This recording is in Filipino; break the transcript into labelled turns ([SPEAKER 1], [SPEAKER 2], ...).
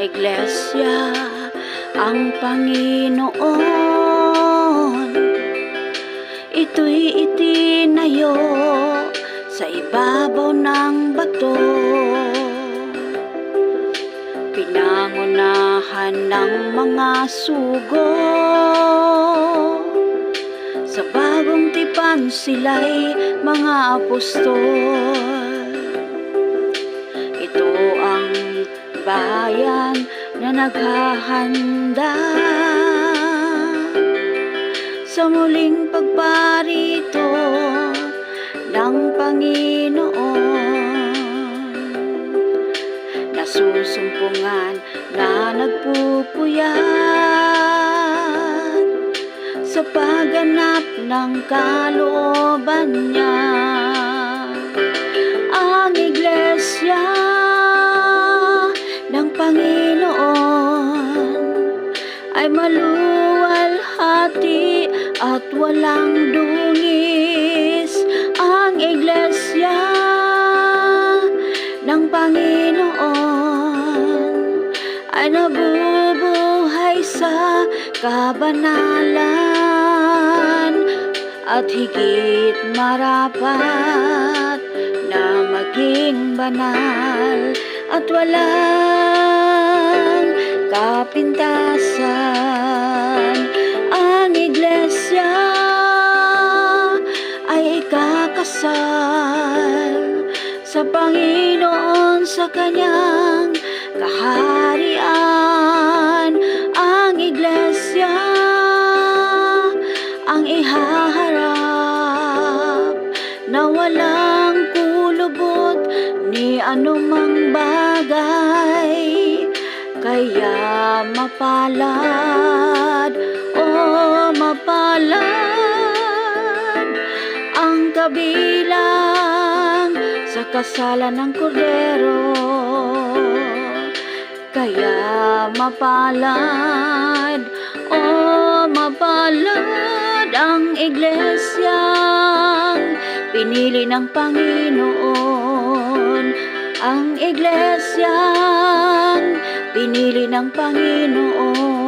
[SPEAKER 1] iglesia ang Panginoon. Ito'y itinayo sa ibabaw ng bato, pinangunahan ng mga sugo. Sa bagong tipan sila'y mga apostol. Ito ang bayan na naghahanda sa muling pagparito ng Panginoon. Nasusumpungan na nagpupuyat sa pagganap ng kalooban niya. Ang iglesia ng Panginoon ay maluwalhati at walang dungis. Ang iglesia ng Panginoon ay nabubuhay sa kabanalan at higit marapat na maging banal at walang kapintasan. Ang iglesia ay ikakasal sa Panginoon sa kanyang kaharian. Ang iglesia ang ihaharap na walang kulubot ni anumang bagay. Kaya mapalad, mapalad ang kabilang sa kasalan ng Kordero. Kaya mapalad, mapalad ang iglesyang pinili ng Panginoon. Ang iglesyang pinili ng Panginoon.